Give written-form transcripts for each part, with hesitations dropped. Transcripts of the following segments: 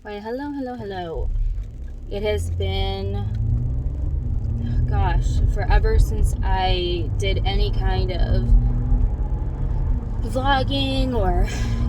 Why, hello. It has been, forever since I did any kind of vlogging or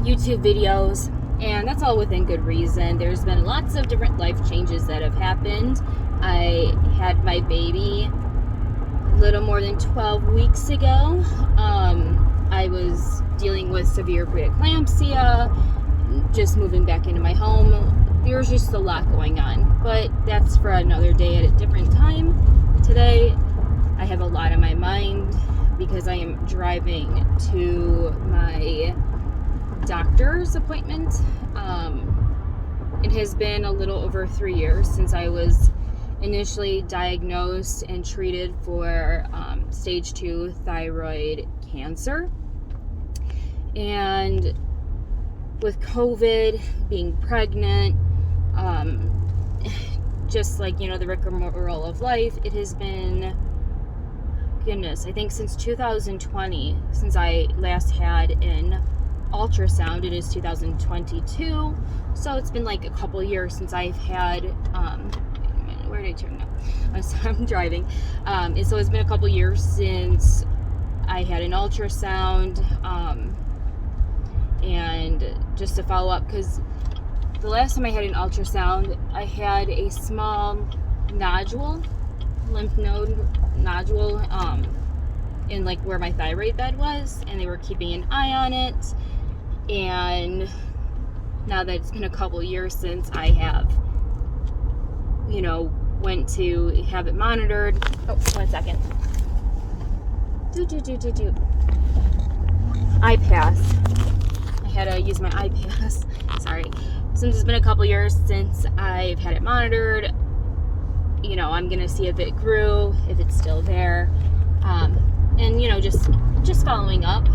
YouTube videos, and that's all within good reason. There's been lots of different life changes that have happened. I had my baby a little more than 12 weeks ago. I was dealing with severe preeclampsia, just moving back into my home. There was just a lot going on, but that's for another day at a different time. Today, I have a lot on my mind because I am driving to my doctor's appointment. It has been a little over 3 years since I was initially diagnosed and treated for stage 2 thyroid cancer. And with COVID, being pregnant, just like, the rigmarole of life, it has been, I think since 2020, since I last had an ultrasound. It is 2022, so it's been like a couple years since I've had, wait a minute, where did I turn now? I'm driving. So it's been a couple years since I had an ultrasound, and just to follow up, because the last time I had an ultrasound, I had a small nodule, lymph node nodule, in like where my thyroid bed was, and they were keeping an eye on it. And now that it's been a couple years since I have, went to have it monitored. Oh, 1 second. iPass. I had to use my iPass. Sorry. Since it's been a couple years since I've had it monitored, I'm gonna see if it grew, if it's still there, and just following up.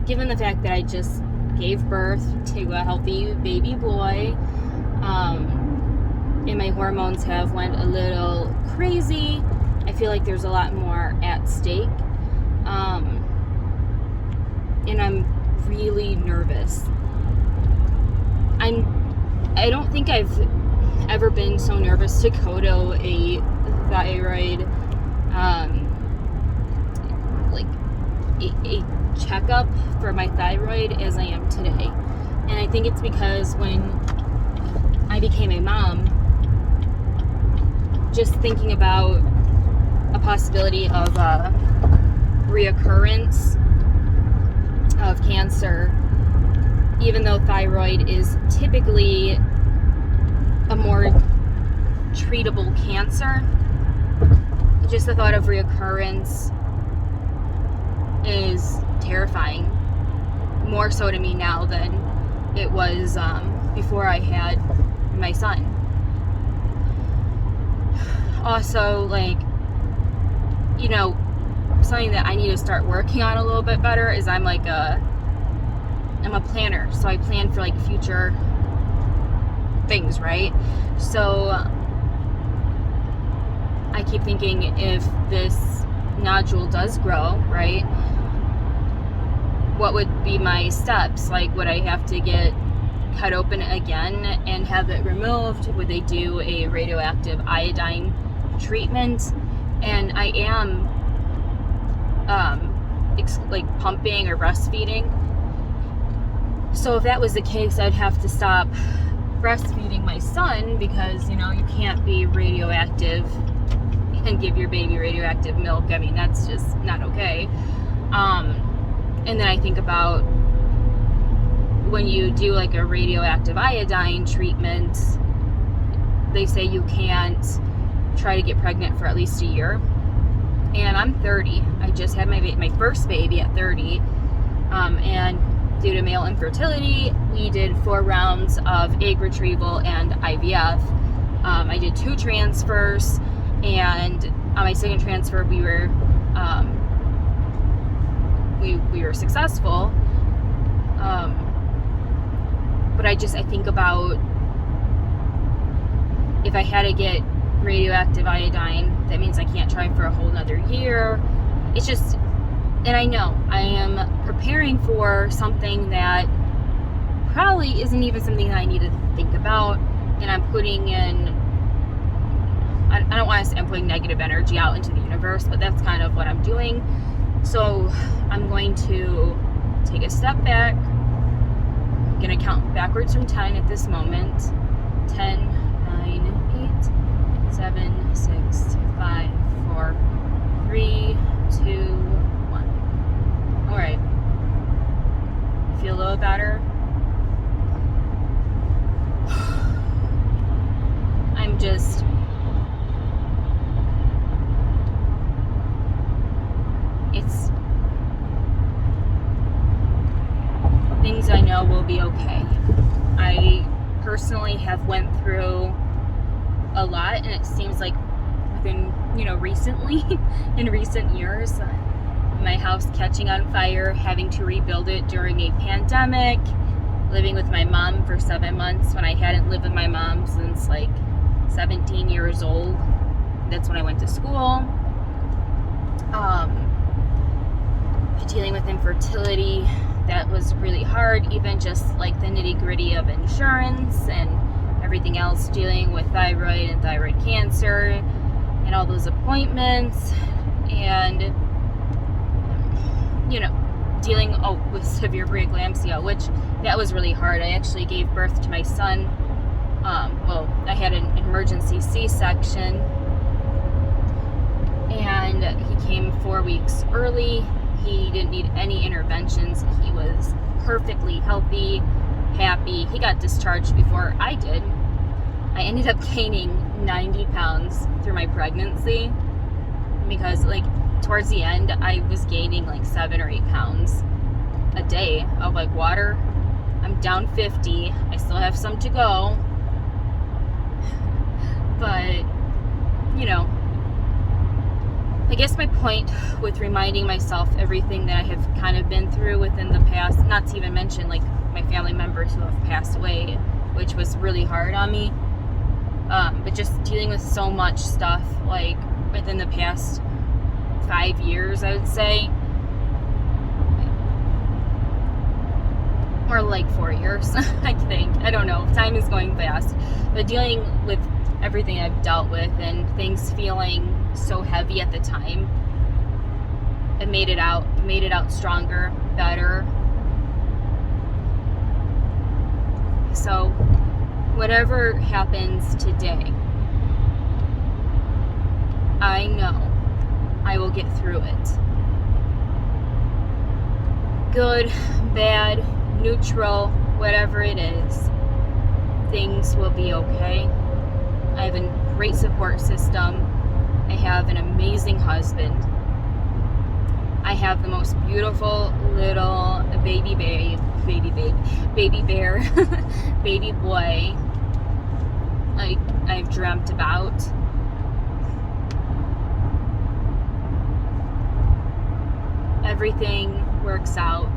Given the fact that I just gave birth to a healthy baby boy, and my hormones have went a little crazy, I feel like there's a lot more at stake, and I'm really nervous. I don't think I've ever been so nervous to go to a thyroid, a checkup for my thyroid as I am today. And I think it's because when I became a mom, just thinking about a possibility of reoccurrence of cancer, even though thyroid is typically a more treatable cancer, just the thought of reoccurrence is terrifying, more so to me now than it was before I had my son. Also, something that I need to start working on a little bit better is I'm a planner, so I plan for future things, right? So I keep thinking, if this nodule does grow, right, what would be my steps? Would I have to get cut open again and have it removed? Would they do a radioactive iodine treatment? And I am pumping or breastfeeding. So if that was the case, I'd have to stop breastfeeding my son, because you can't be radioactive and give your baby radioactive milk. I mean, that's just not okay. And then I think about when you do a radioactive iodine treatment, they say you can't try to get pregnant for at least a year. And I'm 30. I just had my first baby at 30. And due to male infertility, we did 4 rounds of egg retrieval and IVF. I did 2 transfers, and on my second transfer, we were successful. But I think about, if I had to get radioactive iodine, that means I can't try for a whole nother year. It's just And I know I am preparing for something that probably isn't even something that I need to think about, and I'm putting in, I don't want to say I'm putting negative energy out into the universe, but that's kind of what I'm doing. So I'm going to take a step back. I'm going to count backwards from 10 at this moment. 10, 9, 8, 7, 6, 5, 4, 3, 2, 1. All right. Feel a little better? I'm just it's things I know will be okay. I personally have went through a lot, and it seems like within, recently, in recent years, my house catching on fire, having to rebuild it during a pandemic, living with my mom for 7 months when I hadn't lived with my mom since like 17 years old. That's when I went to school. Dealing with infertility, that was really hard, even just like the nitty-gritty of insurance and everything else, dealing with thyroid and thyroid cancer and all those appointments, and dealing with severe preeclampsia, which that was really hard. I actually gave birth to my son. I had an emergency C-section, and he came 4 weeks early. He didn't need any interventions. He was perfectly healthy, happy. He got discharged before I did. I ended up gaining 90 pounds through my pregnancy because, towards the end, I was gaining 7 or 8 pounds a day of water. I'm down 50. I still have some to go. But, I guess my point with reminding myself everything that I have kind of been through within the past, not to even mention my family members who have passed away, which was really hard on me, but just dealing with so much stuff within the past 5 years, I would say, or 4 years, I think. I don't know, time is going fast, but dealing with everything I've dealt with and things feeling so heavy at the time, it made it out stronger, better. So whatever happens today, I know I will get through it. Good, bad, neutral, whatever it is, things will be okay. I have a great support system. I have an amazing husband. I have the most beautiful little baby bear, baby boy I've dreamt about. Everything works out.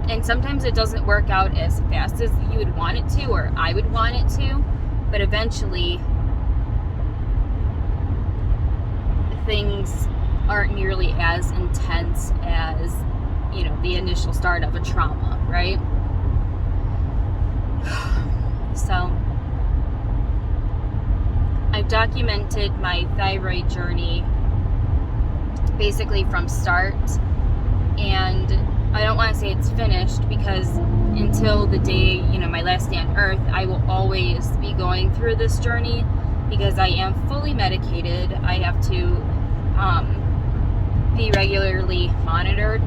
And sometimes it doesn't work out as fast as you would want it to, or I would want it to, but eventually things aren't nearly as intense as, the initial start of a trauma, right? So I've documented my thyroid journey basically from start, and I don't want to say it's finished, because until the day, my last day on earth, I will always be going through this journey, because I am fully medicated. I have to be regularly monitored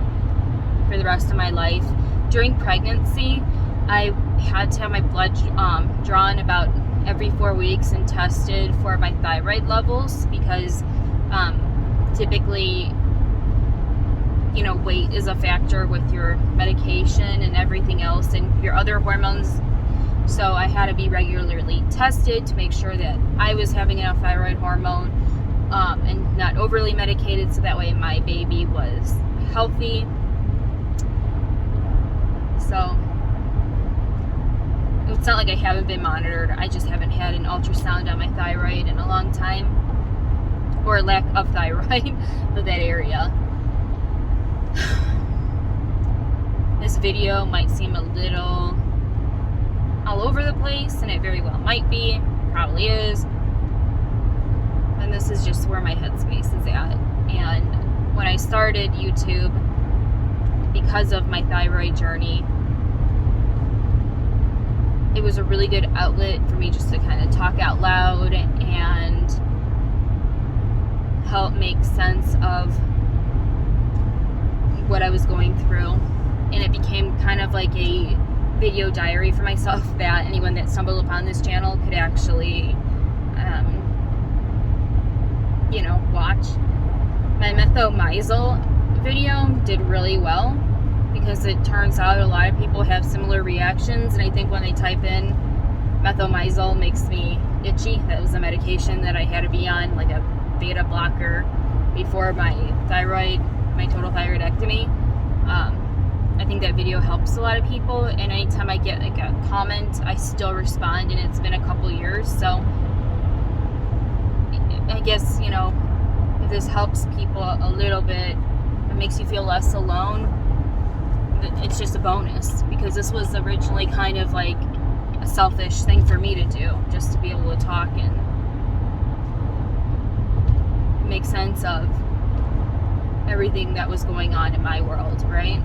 for the rest of my life. During pregnancy, I had to have my blood drawn about every 4 weeks and tested for my thyroid levels, because typically, weight is a factor with your medication and everything else and your other hormones. So I had to be regularly tested to make sure that I was having enough thyroid hormone and not overly medicated, so that way my baby was healthy. So it's not like I haven't been monitored. I just haven't had an ultrasound on my thyroid in a long time, or lack of thyroid for that area. video might seem a little all over the place, and it very well might be, probably is, and this is just where my headspace is at. And when I started YouTube, because of my thyroid journey, it was a really good outlet for me just to kind of talk out loud and help make sense of what I was going through. And it became kind of like a video diary for myself that anyone that stumbled upon this channel could actually watch. My methomycel video did really well because it turns out a lot of people have similar reactions, and I think when they type in methomycel makes me itchy. That was a medication that I had to be on, like a beta blocker, before my total thyroidectomy. I think that video helps a lot of people, and anytime I get like a comment, I still respond, and it's been a couple years, so I guess, if this helps people a little bit, it makes you feel less alone, it's just a bonus, because this was originally kind of like a selfish thing for me to do, just to be able to talk and make sense of everything that was going on in my world, right?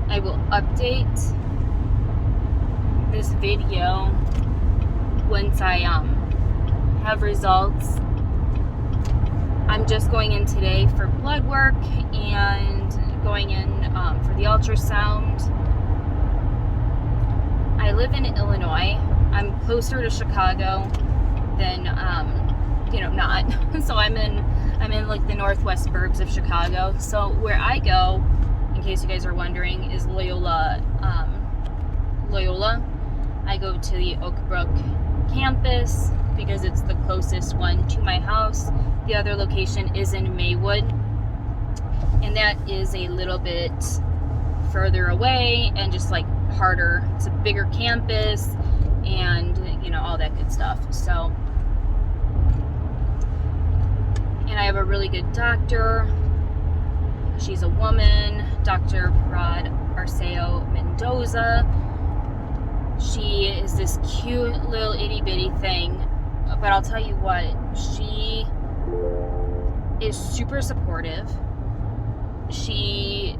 I will update this video once I have results. I'm just going in today for blood work and going in for the ultrasound. I live in Illinois. I'm closer to Chicago than not. So I'm in like the northwest burbs of Chicago. So where I go, in case you guys are wondering, is Loyola. I go to the Oak Brook campus because it's the closest one to my house. The other location is in Maywood, and that is a little bit further away and just like harder. It's a bigger campus and all that good stuff. So, and I have a really good doctor. She's a woman, Dr. Rod Arceo Mendoza. She is this cute little itty bitty thing, but I'll tell you what, she is super supportive. She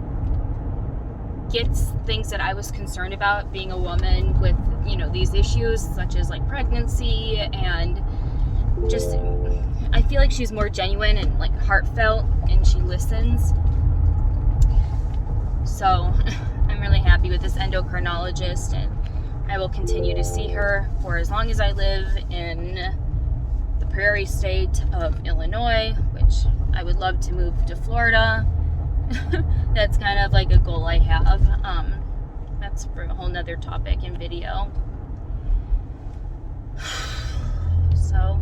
gets things that I was concerned about being a woman with, these issues such as like pregnancy, and just, I feel like she's more genuine and like heartfelt, and she listens. So I'm really happy with this endocrinologist, and I will continue to see her for as long as I live in the prairie state of Illinois, which I would love to move to Florida. That's kind of like a goal I have. That's for a whole nother topic and video. So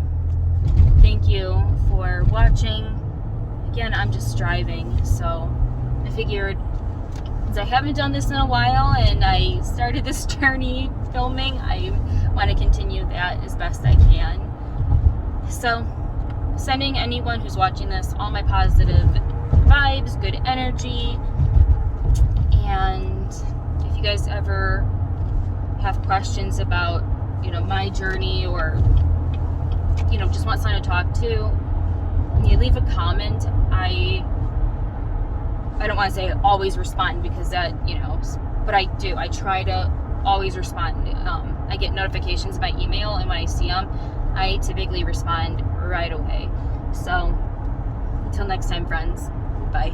thank you for watching. Again, I'm just driving, so I figured, since I haven't done this in a while and I started this journey filming, I want to continue that as best I can. So, sending anyone who's watching this all my positive vibes, good energy, and if you guys ever have questions about, my journey, or, just want someone to talk to, you leave a comment. I don't want to say always respond, because that, but I do. I try to always respond. I get notifications by email, and when I see them, I typically respond right away. So, until next time, friends. Bye.